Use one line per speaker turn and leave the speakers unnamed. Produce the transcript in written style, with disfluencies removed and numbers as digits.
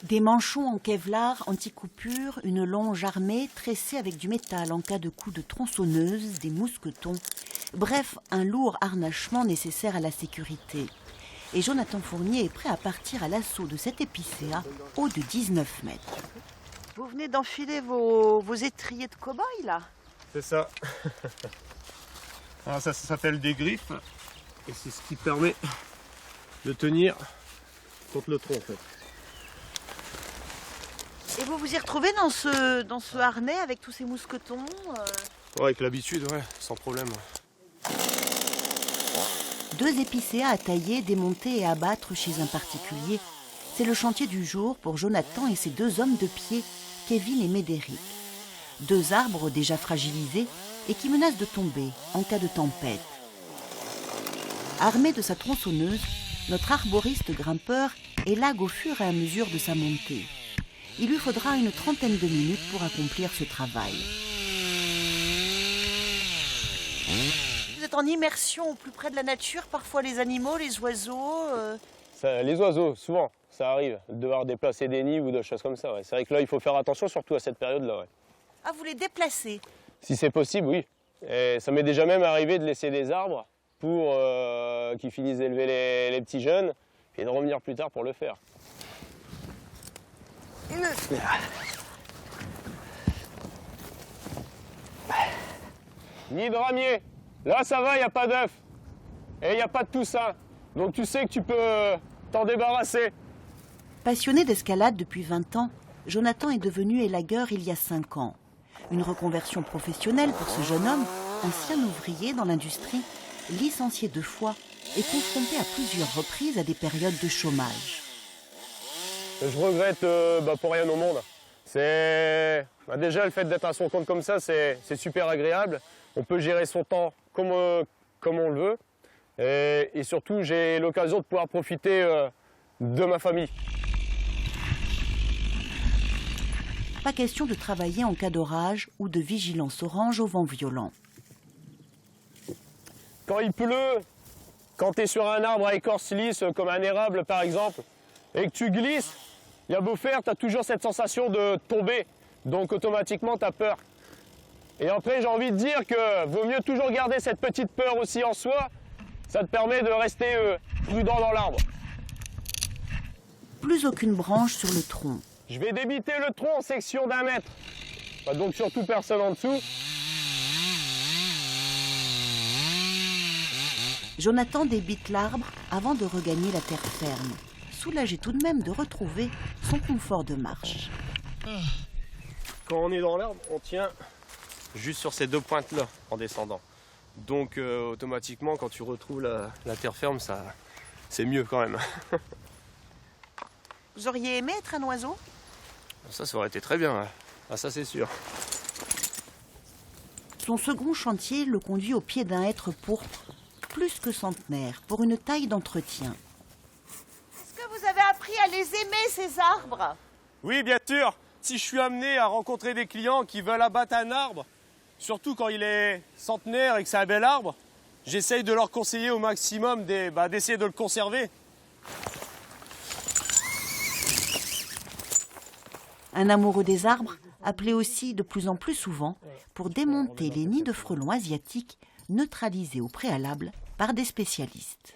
Des manchons en kevlar anti-coupure, une longe armée tressée avec du métal en cas de coup de tronçonneuse, des mousquetons. Bref, un lourd harnachement nécessaire à la sécurité. Et Jonathan Fournier est prêt à partir à l'assaut de cet épicéa haut de 19 mètres. Vous venez d'enfiler vos étriers de cow-boy, là?
C'est ça. Alors ça s'appelle des griffes. Et c'est ce qui permet de tenir contre le tronc, en fait.
Et vous vous y retrouvez dans ce harnais avec tous ces mousquetons
Ouais, avec l'habitude, ouais, sans problème.
2 épicéas à tailler, démonter et abattre chez un particulier. C'est le chantier du jour pour Jonathan et ses 2 hommes de pied, Kevin et Médéric. 2 arbres déjà fragilisés et qui menacent de tomber en cas de tempête. Armé de sa tronçonneuse, notre arboriste grimpeur élague au fur et à mesure de sa montée. Il lui faudra une trentaine de minutes pour accomplir ce travail. Vous êtes en immersion au plus près de la nature, parfois les animaux, les oiseaux
Les oiseaux, souvent, ça arrive, de devoir déplacer des nids ou des choses comme ça. Ouais. C'est vrai que là, il faut faire attention, surtout à cette période-là. Ouais.
Ah, vous les déplacez?
Si c'est possible, oui. Et ça m'est déjà même arrivé de laisser des arbres pour qu'ils finissent d'élever les petits jeunes et de revenir plus tard pour le faire. Nid de ramier. Là, ça va, il n'y a pas d'œuf. Et il n'y a pas de toussaint. Donc tu sais que tu peux t'en débarrasser.
Passionné d'escalade depuis 20 ans, Jonathan est devenu élagueur il y a 5 ans. Une reconversion professionnelle pour ce jeune homme, ancien ouvrier dans l'industrie, licencié 2 fois et confronté à plusieurs reprises à des périodes de chômage.
Je regrette pour rien au monde. Déjà, le fait d'être à son compte comme ça, c'est super agréable. On peut gérer son temps comme on le veut. Et surtout, j'ai l'occasion de pouvoir profiter de ma famille.
Pas question de travailler en cas d'orage ou de vigilance orange au vent violent.
Quand il pleut, quand tu es sur un arbre à écorce lisse, comme un érable par exemple, et que tu glisses, il y a beau faire, tu as toujours cette sensation de tomber. Donc automatiquement, tu as peur. Et après, j'ai envie de dire que vaut mieux toujours garder cette petite peur aussi en soi. Ça te permet de rester prudent dans l'arbre.
Plus aucune branche sur le tronc.
Je vais débiter le tronc en section d'1 mètre. Donc surtout personne en dessous.
Jonathan débite l'arbre avant de regagner la terre ferme, soulagé tout de même de retrouver son confort de marche.
Quand on est dans l'arbre, on tient juste sur ces 2 pointes-là en descendant. Donc automatiquement, quand tu retrouves la terre ferme, c'est mieux quand même.
Vous auriez aimé être un oiseau?
Ça aurait été très bien. Ouais. Ah, ça, c'est sûr.
Son second chantier le conduit au pied d'un hêtre pourpre, plus que centenaire, pour une taille d'entretien. Est-ce que vous avez appris à les aimer, ces arbres?
Oui, bien sûr. Si je suis amené à rencontrer des clients qui veulent abattre un arbre, surtout quand il est centenaire et que c'est un bel arbre, j'essaye de leur conseiller au maximum d'essayer de le conserver.
Un amoureux des arbres, appelé aussi de plus en plus souvent pour démonter les nids de frelons asiatiques neutralisés au préalable par des spécialistes.